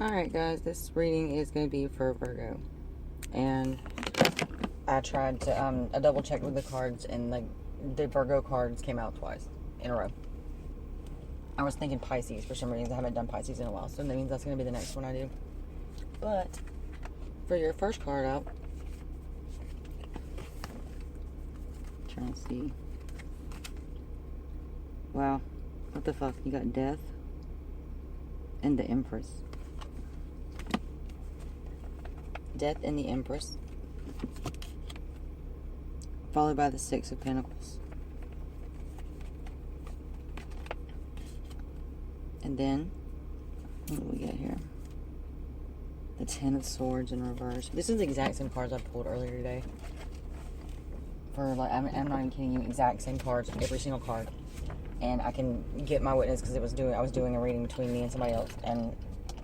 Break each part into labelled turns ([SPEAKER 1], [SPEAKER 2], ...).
[SPEAKER 1] Alright guys, this reading is going to be for Virgo. And I tried to, I double checked with the cards, and like the Virgo cards came out twice in a row. I was thinking Pisces for some reason. I haven't done Pisces in a while, so that means that's going to be the next one I do. But for your first card out, trying to see. Wow, what the fuck? You got Death and the Empress. Death and the Empress, followed by the Six of Pentacles. And then, what do we get here? The Ten of Swords in reverse. This is the exact same cards I pulled earlier today. For like, I'm not even kidding you, exact same cards, every single card. And I can get my witness because I was doing a reading between me and somebody else, and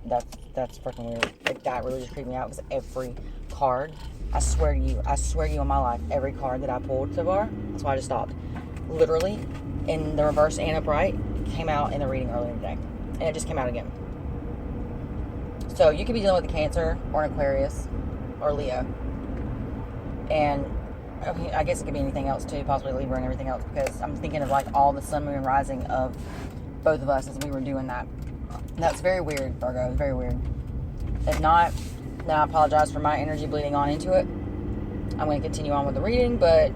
[SPEAKER 1] that's freaking weird. Like, that really just creeped me out because every card, I swear to you on my life, every card that I pulled so far, that's why I just stopped. Literally, in the reverse and upright, came out in the reading earlier today. And it just came out again. So you could be dealing with a Cancer or an Aquarius or Leo. And I guess it could be anything else too, possibly Libra and everything else, because I'm thinking of like all the sun, moon, and rising of both of us as we were doing that. And that's very weird, Virgo. Very weird. If not, then I apologize for my energy bleeding on into it. I'm going to continue on with the reading, but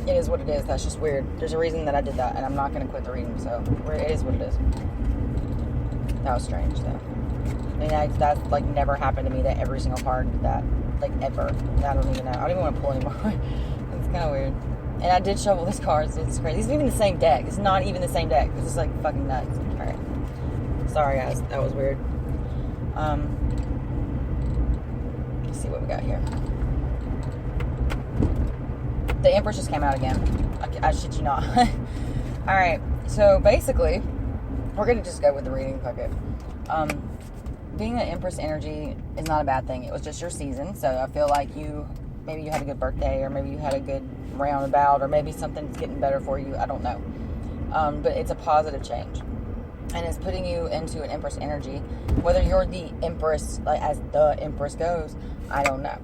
[SPEAKER 1] it is what it is. That's just weird. There's a reason that I did that, and I'm not going to quit the reading, so it is what it is. That was strange, though. I mean, that's like never happened to me, that every single card that, like, ever. I don't even know. I don't even want to pull anymore. It's kind of weird. And I did shuffle this card, so it's crazy. It's even the same deck. It's not even the same deck. It's just like fucking nuts. Alright. Sorry, guys. That was weird. Let's see what we got here. The Empress just came out again. I shit you not. Alright. So, basically, we're going to just go with the reading. Fuck it. Being an Empress energy is not a bad thing. It was just your season. So, I feel like maybe you had a good birthday, or maybe you had a good roundabout, or maybe something's getting better for you. I don't know. But it's a positive change. And it's putting you into an Empress energy. Whether you're the Empress, like as the Empress goes, I don't know.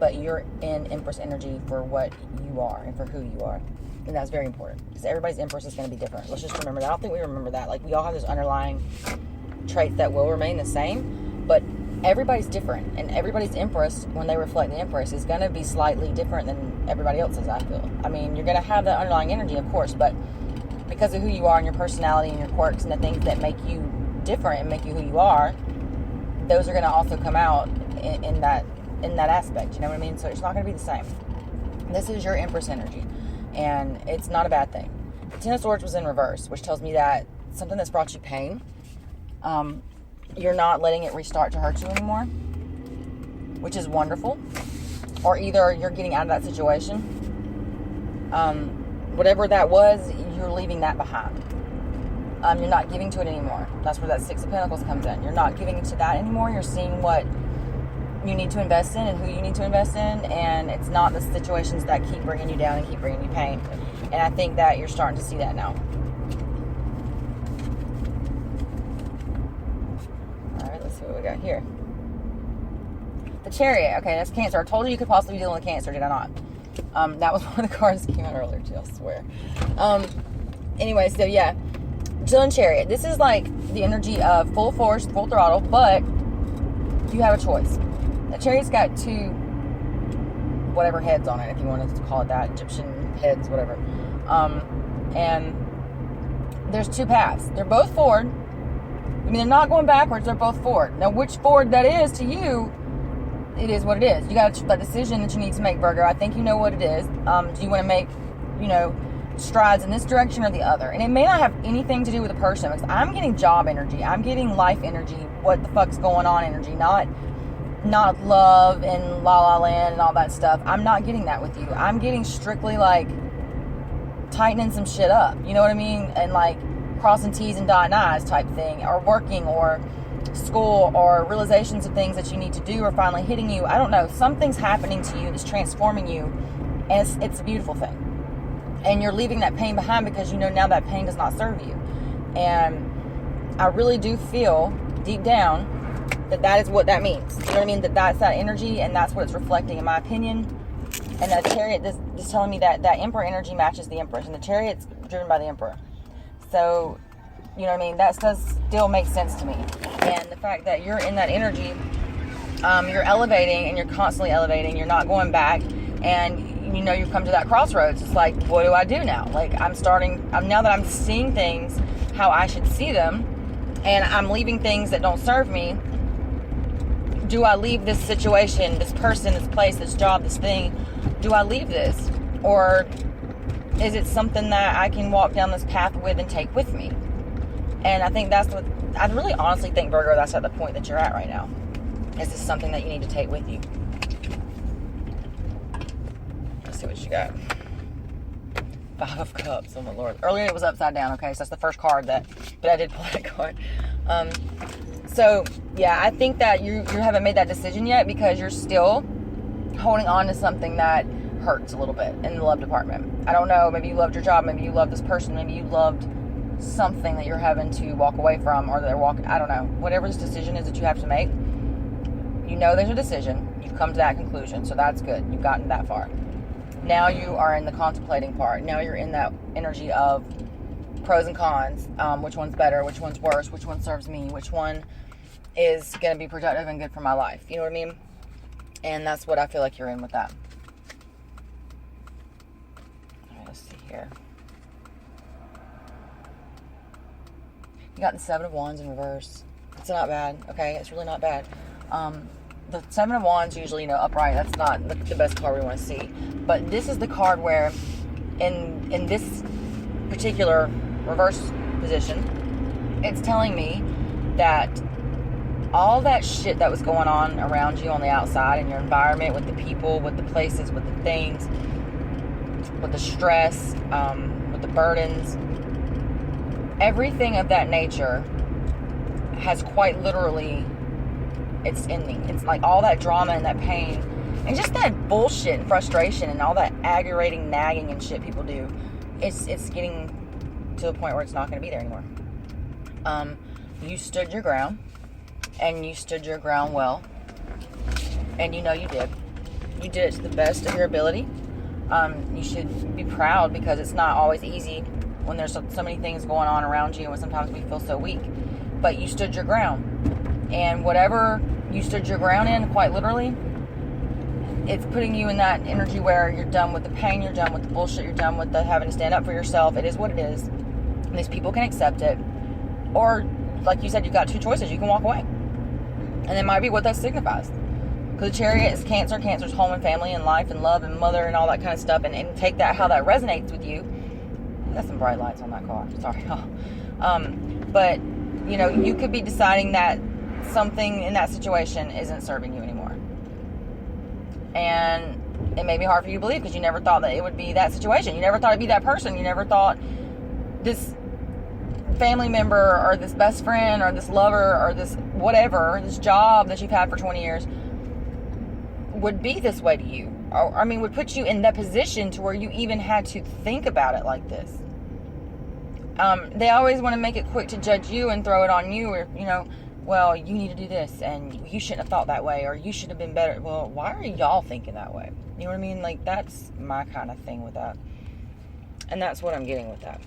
[SPEAKER 1] But you're in Empress energy for what you are and for who you are. And that's very important. Because everybody's Empress is going to be different. Let's just remember that. I don't think we remember that. Like, we all have those underlying traits that will remain the same. But everybody's different. And everybody's Empress, when they reflect the Empress, is going to be slightly different than everybody else's, I feel. I mean, you're going to have that underlying energy, of course. But because of who you are and your personality and your quirks and the things that make you different and make you who you are, those are going to also come out in that aspect. You know what I mean? So it's not going to be the same. This is your Empress energy, and it's not a bad thing. The Ten of Swords was in reverse, which tells me that something that's brought you pain, you're not letting it restart to hurt you anymore, which is wonderful. Or either you're getting out of that situation. Whatever that was, you're leaving that behind. You're not giving to it anymore. That's where that Six of Pentacles comes in. You're not giving to that anymore. You're seeing what you need to invest in and who you need to invest in, and it's not the situations that keep bringing you down and keep bringing you pain. And I think that you're starting to see that now. Alright, let's see what we got here. The Chariot. Okay, that's Cancer. I told you could possibly be dealing with Cancer, did I not? That was one of the cards that came out earlier too, I swear. Anyway, so yeah, Jill and Chariot. This is like the energy of full force, full throttle, but you have a choice. The Chariot's got two, whatever heads on it, if you wanted to call it that, Egyptian heads, whatever. And there's two paths. They're both forward. I mean, they're not going backwards. They're both forward. Now, which forward that is to you, it is what it is. You got that decision that you need to make, Virgo. I think you know what it is. Do you want to make, strides in this direction or the other? And it may not have anything to do with a person, because I'm getting job energy. I'm getting life energy. What the fuck's going on energy? Not love and la la land and all that stuff. I'm not getting that with you. I'm getting strictly like tightening some shit up. You know what I mean? And like crossing T's and dotting I's type thing, or working, or school, or realizations of things that you need to do are finally hitting you. I don't know. Something's happening to you that's transforming you, and it's a beautiful thing. And you're leaving that pain behind because you know now that pain does not serve you. And I really do feel deep down that is what that means. You know what I mean? That's that energy, and that's what it's reflecting, in my opinion. And the Chariot is telling me that Emperor energy matches the Empress, and the Chariot's driven by the Emperor. So, you know what I mean? That does still make sense to me. And the fact that you're in that energy, you're elevating, and you're constantly elevating. You're not going back, and you know you've come to that crossroads. It's like, what do I do now? Like, now that I'm seeing things how I should see them, and I'm leaving things that don't serve me. Do I leave this situation, this person, this place, this job, this thing? Do I leave this? Or is it something that I can walk down this path with and take with me? And I think I really honestly think, Virgo, that's at the point that you're at right now. Is this something that you need to take with you? Let's see what you got. 5 of Cups, oh my Lord. Earlier it was upside down, okay? So that's the first card but I did pull that card. So, yeah, I think that you haven't made that decision yet because you're still holding on to something that hurts a little bit in the love department. I don't know, maybe you loved your job, maybe you loved this person, maybe you loved something that you're having to walk away from, or they're walking, I don't know. Whatever this decision is that you have to make, you know there's a decision. You've come to that conclusion, so that's good. You've gotten that far. Now you are in the contemplating part. Now you're in that energy of pros and cons. Which one's better? Which one's worse? Which one serves me? Which one is going to be productive and good for my life? You know what I mean? And that's what I feel like you're in with that. All right, let's see here. You got the 7 of Wands in reverse. It's not bad, okay? It's really not bad. The 7 of Wands usually, upright. That's not the best card we want to see. But this is the card where, in this particular reverse position, it's telling me that all that shit that was going on around you on the outside in your environment, with the people, with the places, with the things, with the stress, with the burdens, everything of that nature has quite literally, it's ending. It's like all that drama and that pain and just that bullshit and frustration and all that aggravating nagging and shit people do, it's getting to the point where it's not going to be there anymore. You stood your ground, and you stood your ground well, and you know you did. You did it to the best of your ability. You should be proud, because it's not always easy when there's so many things going on around you, and when sometimes we feel so weak. But you stood your ground, and whatever you stood your ground in, quite literally, it's putting you in that energy where you're done with the pain, you're done with the bullshit, you're done with the having to stand up for yourself. It is what it is, and these people can accept it. Or, like you said, you've got 2 choices. You can walk away, and it might be what that signifies. Because the Chariot is Cancer. Cancer's home and family and life and love and mother and all that kind of stuff. And take that, how that resonates with you. Got some bright lights on that car. Sorry. But, you could be deciding that something in that situation isn't serving you anymore. And it may be hard for you to believe, because you never thought that it would be that situation. You never thought it'd be that person. You never thought this family member or this best friend or this lover or this whatever, this job that you've had for 20 years would be this way to you. Or, would put you in that position to where you even had to think about it like this. They always want to make it quick to judge you and throw it on you, or, well, you need to do this, and you shouldn't have thought that way, or you should have been better. Well, why are y'all thinking that way? You know what I mean? Like, that's my kind of thing with that. And that's what I'm getting with that.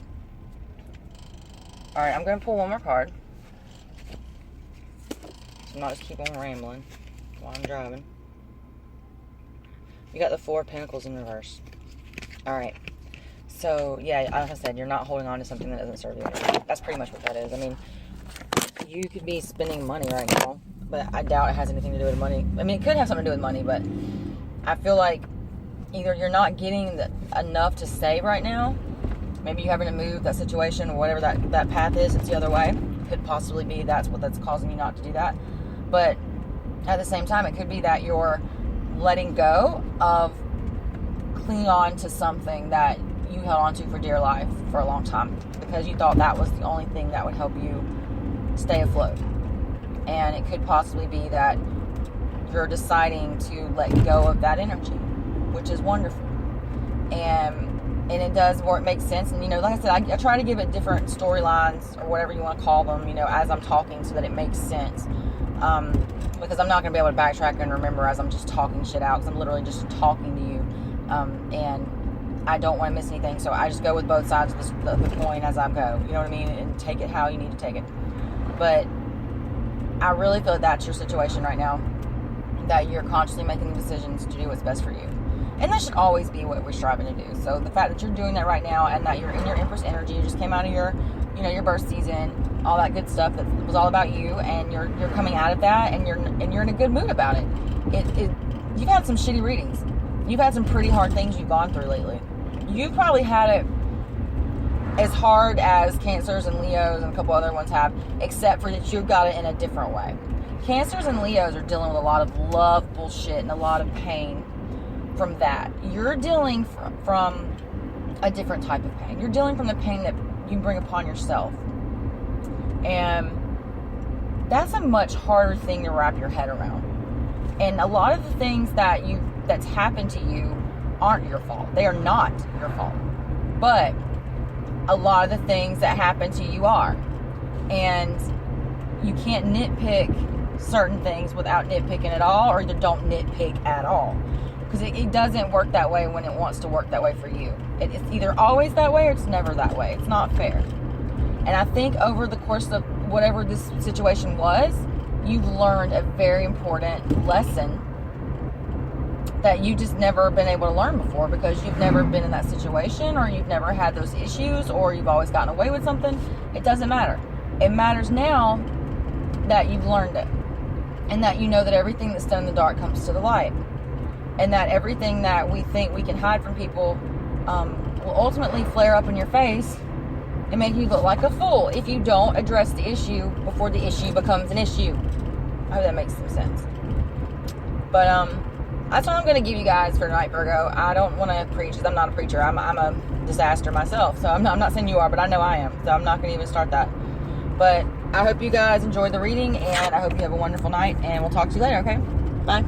[SPEAKER 1] Alright, I'm going to pull one more card. So I'm not just keep on rambling while I'm driving. You got the 4 of Pentacles in reverse. Alright. So, yeah, like I said, you're not holding on to something that doesn't serve you anymore. That's pretty much what that is. You could be spending money right now, but I doubt it has anything to do with money. It could have something to do with money, but I feel like either you're not getting enough to save right now. Maybe you're having to move that situation, or whatever that path is, it's the other way. Could possibly be that's causing you not to do that. But at the same time, it could be that you're letting go of clinging on to something that you held on to for dear life for a long time, because you thought that was the only thing that would help you stay afloat. And it could possibly be that you're deciding to let go of that energy, which is wonderful. And and it does work, makes sense. And, you know, like I said, I try to give it different storylines or whatever you want to call them, you know, as I'm talking so that it makes sense. Because I'm not going to be able to backtrack and remember as I'm just talking shit out, because I'm literally just talking to you. And I don't want to miss anything. So I just go with both sides of the coin as I go. You know what I mean? And take it how you need to take it. But I really feel like that's your situation right now. That you're consciously making decisions to do what's best for you. And that should always be what we're striving to do. So the fact that you're doing that right now, and that you're in your Empress energy, you just came out of your, you know, your birth season, all that good stuff that was all about you, and you're coming out of that, and you're in a good mood about it. You've had some shitty readings. You've had some pretty hard things you've gone through lately. You've probably had it as hard as Cancers and Leos and a couple other ones have, except for that you've got it in a different way. Cancers and Leos are dealing with a lot of love bullshit and a lot of pain from that. You're dealing from a different type of pain. You're dealing from the pain that you bring upon yourself. And that's a much harder thing to wrap your head around. And a lot of the things that's happened to you aren't your fault. They are not your fault. But a lot of the things that happen to you are. And you can't nitpick certain things without nitpicking at all, or either don't nitpick at all, because it doesn't work that way when it wants to work that way for you. It's either always that way or it's never that way. It's not fair. And I think over the course of whatever this situation was, you've learned a very important lesson that you just never been able to learn before, because you've never been in that situation, or you've never had those issues, or you've always gotten away with something. It doesn't matter. It matters now that you've learned it, and that you know that everything that's done in the dark comes to the light, and that everything that we think we can hide from people will ultimately flare up in your face and make you look like a fool if you don't address the issue before the issue becomes an issue. I hope that makes some sense. But that's what I'm going to give you guys for tonight, Virgo. I don't want to preach, because I'm not a preacher. I'm a disaster myself, so I'm not saying you are, but I know I am, so I'm not going to even start that. But I hope you guys enjoyed the reading, and I hope you have a wonderful night, and we'll talk to you later, okay? Bye.